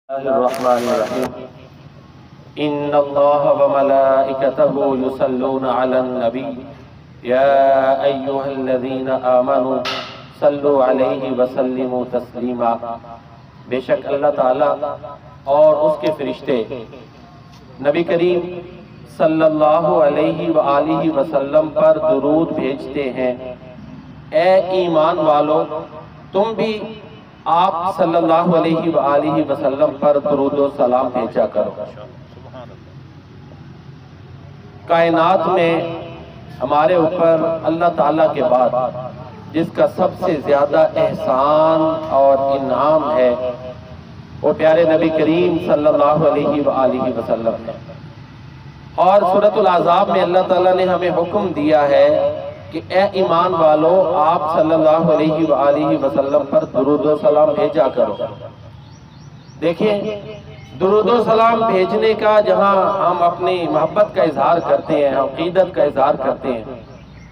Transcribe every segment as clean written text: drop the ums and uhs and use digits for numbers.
الرحمن الرحیم ان اللہ وملائکتہ یصلون علی النبی یا ایہا الذین آمنوا صلوا علیہ وسلموا تسلیما۔ بے شک اللہ تعالیٰ اور اس کے فرشتے نبی کریم صلی اللہ علیہ وآلہ وسلم پر درود بھیجتے ہیں۔ اے ایمان والو، تم بھی آپ صلی اللہ علیہ وآلہ وسلم پر درود و سلام بھیجا کرو۔ کائنات میں ہمارے اوپر اللہ تعالیٰ کے بعد جس کا سب سے زیادہ احسان اور انعام ہے وہ پیارے نبی کریم صلی اللہ علیہ وآلہ وسلم ہے۔ اور سورۃ الاحزاب میں اللہ تعالیٰ نے ہمیں حکم دیا ہے کہ اے ایمان والو، آپ صلی اللہ علیہ وآلہ وسلم پر درود و سلام بھیجا کرو۔ دیکھیں، درود و سلام بھیجنے کا جہاں ہم اپنی محبت کا اظہار کرتے ہیں، عقیدت کا اظہار کرتے ہیں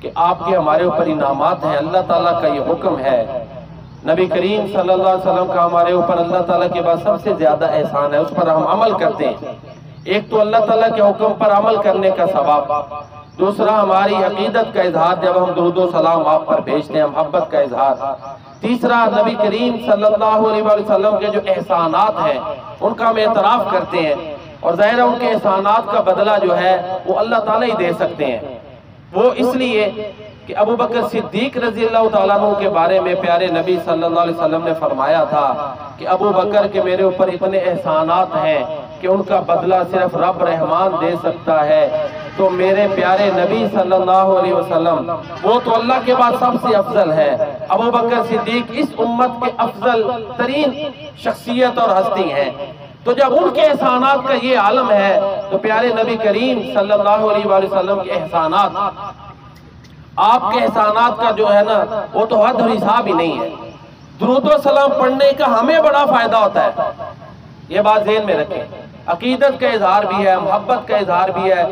کہ آپ کے ہمارے اوپر انعامات ہیں، اللہ تعالیٰ کا یہ حکم ہے، نبی کریم صلی اللہ علیہ وسلم کا ہمارے اوپر اللہ تعالیٰ کے بعد سب سے زیادہ احسان ہے، اس پر ہم عمل کرتے ہیں۔ ایک تو اللہ تعالیٰ کے حکم پر عمل کرنے کا ثواب، دوسرا ہماری عقیدت کا اظہار جب ہم درود و سلام آپ پر بھیجتے ہیں، محبت کا اظہار، تیسرا نبی کریم صلی اللہ علیہ وسلم کے جو احسانات ہیں ان کا ہم اعتراف کرتے ہیں، اور ظاہر ہے ان کے احسانات کا بدلہ جو ہے وہ اللہ تعالیٰ ہی دے سکتے ہیں۔ وہ اس لیے کہ ابو بکر صدیق رضی اللہ تعالیٰ عنہ کے بارے میں پیارے نبی صلی اللہ علیہ وسلم نے فرمایا تھا کہ ابو بکر کے میرے اوپر اتنے احسانات ہیں کہ ان کا بدلہ صرف رب رحمان دے سکتا ہے۔ تو میرے پیارے نبی صلی اللہ علیہ وسلم وہ تو اللہ کے بعد سب سے افضل ہے، ابو بکر صدیق اس امت کے افضل ترین شخصیت اور ہستی ہیں۔ تو جب ان کے احسانات کا یہ عالم ہے تو پیارے نبی کریم صلی اللہ علیہ وسلم کے احسانات، آپ کے احسانات کا جو ہے نا وہ تو حد و حساب ہی نہیں ہے۔ درود و سلام پڑھنے کا ہمیں بڑا فائدہ ہوتا ہے، یہ بات ذہن میں رکھیں۔ عقیدت کا اظہار بھی ہے، محبت کا اظہار بھی ہے،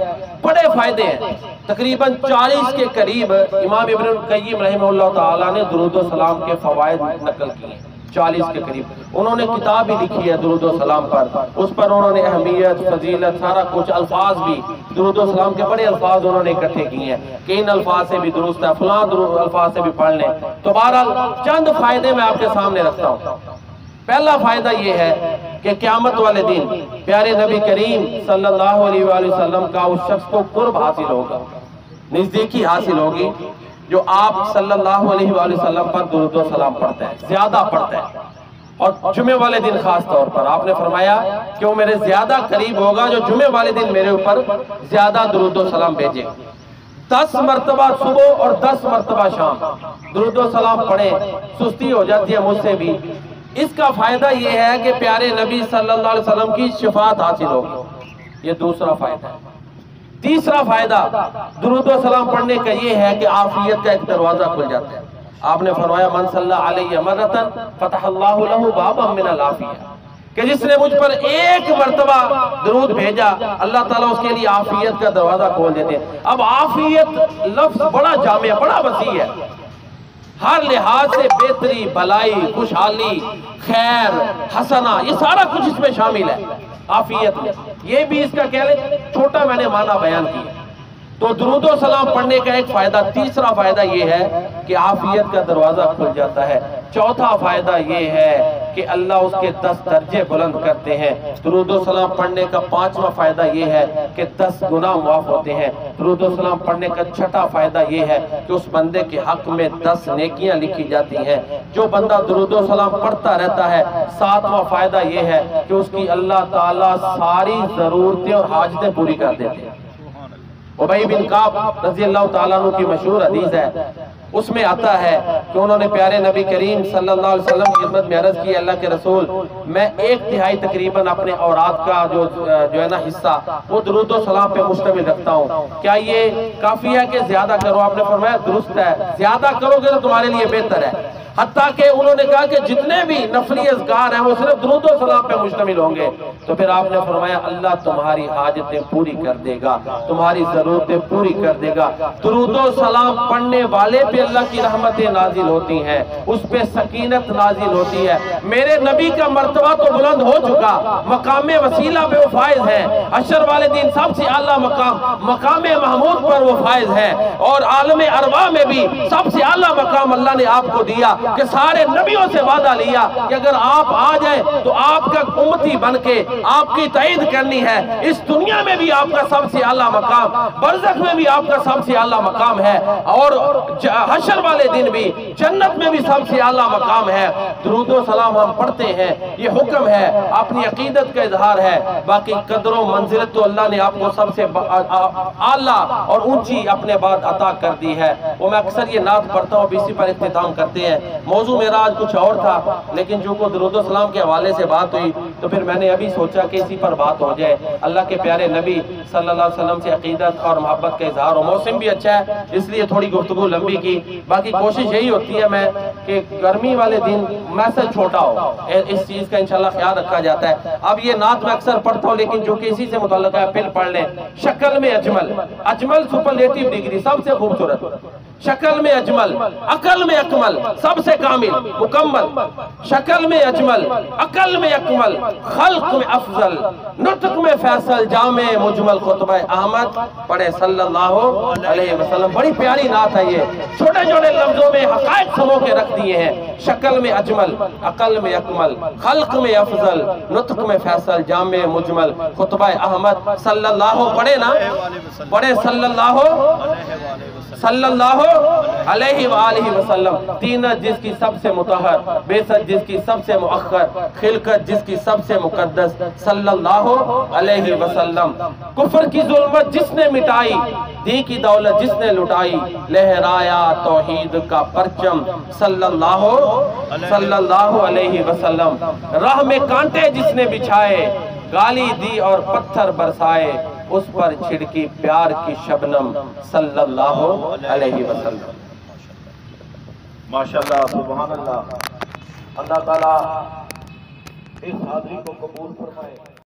بڑے فائدے ہیں۔ تقریباً 40 کے قریب امام ابن القیم رحمہ اللہ تعالیٰ نے درود و سلام کے فوائد نقل کیے، 40 کے قریب۔ انہوں نے کتاب بھی لکھی ہے درود و سلام پر، اس پر انہوں نے اہمیت، فضیلت، سارا کچھ، الفاظ بھی، درود و سلام کے بڑے الفاظ انہوں نے اکٹھے کیے ہیں کہ ان الفاظ سے بھی درست ہے، فلاں الفاظ سے بھی پڑھ لیں۔ تو بہرحال چند فائدے میں آپ کے سامنے رکھتا ہوں۔ پہلا فائدہ یہ ہے کہ قیامت والے دن پیارے نبی کریم صلی اللہ علیہ وآلہ وسلم کا اس شخص کو قرب حاصل ہوگا، نزدیکی حاصل ہوگی جو آپ صلی اللہ علیہ وآلہ وسلم پر درود و سلام پڑھتا ہے، زیادہ پڑھتا ہے۔ اور جمعے والے دن خاص طور پر آپ نے فرمایا کہ وہ میرے زیادہ قریب ہوگا جو جمعے والے دن میرے اوپر زیادہ درود و سلام بھیجے۔ 10 مرتبہ صبح اور 10 مرتبہ شام درود و سلام پڑھیں، سستی ہو جاتی ہے مجھ سے بھی۔ اس کا فائدہ یہ ہے کہ پیارے نبی صلی اللہ علیہ وسلم کی شفاعت حاصل ہوگی، یہ دوسرا فائدہ ہے۔ تیسرا فائدہ درود و سلام پڑھنے کا یہ ہے کہ عافیت کا ایک دروازہ کھل جاتا ہے۔ آپ نے فرمایا من صلی علیہ مرتن فتح اللہ لہ بابا من العافیہ، کہ جس نے مجھ پر ایک مرتبہ درود بھیجا اللہ تعالیٰ اس کے لیے عافیت کا دروازہ کھول دیتے ہیں۔ اب عافیت لفظ بڑا جامع، بڑا وسیع ہے، ہر لحاظ سے بہتری، بھلائی، خوشحالی، خیر، حسنہ، یہ سارا کچھ اس میں شامل ہے عافیت میں۔ یہ بھی اس کا کہہ لیں چھوٹا میں نے معنی بیان کیا۔ تو درود و سلام پڑھنے کا ایک فائدہ، تیسرا فائدہ یہ ہے کہ عافیت کا دروازہ کھل جاتا ہے۔ چوتھا فائدہ یہ ہے کہ اللہ اس کے 10 درجے بلند کرتے ہیں۔ درود و سلام پڑھنے کا 5واں فائدہ یہ ہے کہ 10 گناہ معاف ہوتے ہیں۔ درود و سلام پڑھنے کا 6واں فائدہ یہ ہے کہ اس بندے کے حق میں 10 نیکیاں لکھی جاتی ہیں جو بندہ درود و سلام پڑھتا رہتا ہے۔ 7واں فائدہ یہ ہے کہ اس کی اللہ تعالیٰ ساری ضرورتیں اور حاجتیں پوری کر دیتے ہیں۔ ابی بن کعب رضی اللہ تعالیٰ عنہ کی مشہور حدیث ہے، اس میں آتا ہے کہ انہوں نے پیارے نبی کریم صلی اللہ علیہ وسلم کی خدمت میں عرض کی، اللہ کے رسول میں 1/3 تقریباً اپنے اوراد کا جو ہے نا حصہ وہ درود و سلام پہ مشتمل رکھتا ہوں، کیا یہ کافی ہے کہ زیادہ کرو؟ آپ نے فرمایا درست ہے، زیادہ کرو گے تو تمہارے لیے بہتر ہے۔ حتیٰ کہ انہوں نے کہا کہ جتنے بھی نفلی اذکار ہیں وہ صرف درود و سلام پہ مشتمل ہوں گے۔ تو پھر آپ نے فرمایا اللہ تمہاری حاجتیں پوری کر دے گا، تمہاری ضرورتیں پوری کر دے گا۔ درود و سلام پڑھنے والے پہ اللہ کی رحمتیں نازل ہوتی ہیں، اس پہ سکینت نازل ہوتی ہے۔ میرے نبی کا مرتبہ تو بلند ہو چکا، مقام وسیلہ پہ وہ فائز ہیں، حشر والے دن سب سے اعلیٰ مقام محمود پر وہ فائز ہیں، اور عالم ارواح میں بھی سب سے اعلیٰ مقام اللہ نے آپ کو دیا کہ سارے نبیوں سے وعدہ لیا کہ اگر آپ آ جائیں تو آپ کا امتی بن کے آپ کی تائید کرنی ہے۔ اس دنیا میں بھی آپ کا سب سے اعلیٰ مقام، برزخ میں بھی آپ کا سب سے اعلیٰ مقام ہے، اور حشر والے دن بھی جنت میں بھی سب سے اعلیٰ مقام ہے۔ درود و سلام ہم پڑھتے ہیں، یہ حکم ہے، اپنی عقیدت کا اظہار ہے۔ باقی قدر و منزلت تو اللہ نے آپ کو سب سے اعلیٰ اور اونچی اپنے بعد عطا کر دی ہے۔ وہ میں اکثر یہ نعت پڑھتا ہوں، اب اسی پر اختتام کرتے ہیں۔ موضوع میرا آج کچھ اور تھا، لیکن جو کو درود و سلام کے حوالے سے بات ہوئی تو پھر میں نے ابھی سوچا کہ اسی پر بات ہو جائے۔ اللہ کے پیارے نبی صلی اللہ علیہ وسلم سے عقیدت اور محبت کا اظہار، اور موسم بھی اچھا ہے اس لیے تھوڑی گفتگو لمبی کی۔ باقی کوشش یہی ہوتی ہے میں کہ گرمی والے دن میسج چھوٹا ہو، اس چیز کا انشاءاللہ خیال رکھا جاتا ہے۔ اب یہ نعت میں اکثر پڑھتا ہوں، لیکن جو کہ اسی سے متعلق ہے پھر پڑھ لیں۔ شکل میں اجمل، اجمل سپرلیٹیو ڈگری، سب سے خوبصورت۔ شکل میں اجمل، عقل میں اکمل، سب سے کامل مکمل۔ شکل میں اجمل، عقل میں اکمل، خلق میں افضل، نطق میں فیصل، جامع مجمل، خطبہ احمد پڑھے صلی اللہ علیہ وسلم۔ بڑی پیاری نعت ہے یہ، چھوٹے چھوٹے لفظوں میں حقائق سمو کے رکھ دیے ہیں۔ شکل میں اجمل، عقل میں اکمل، خلق میں افضل، نطق میں فیصل، جامع مجمل، خطبہ احمد صلی اللہ، پڑھے نا، پڑھے صلی اللہ علیہ وآلہ وسلم۔ تینت جس کی سب سے مطہر، بیست جس کی سب سے مؤخر، خلقت جس کی سب سے مقدس، صلی اللہ علیہ وسلم۔ کفر کی ظلمت جس نے مٹائی، دی کی دولت جس نے لٹائی، لہرایا توحید کا پرچم، صلی اللہ علیہ وسلم۔ راہ میں کانٹے جس نے بچھائے، گالی دی اور پتھر برسائے، اس پر چھڑکی پیار کی شبنم، صلی اللہ علیہ وسلم۔ ماشاءاللہ، سبحان اللہ۔ اللہ تعالیٰ اس حاضری کو قبول فرمائے۔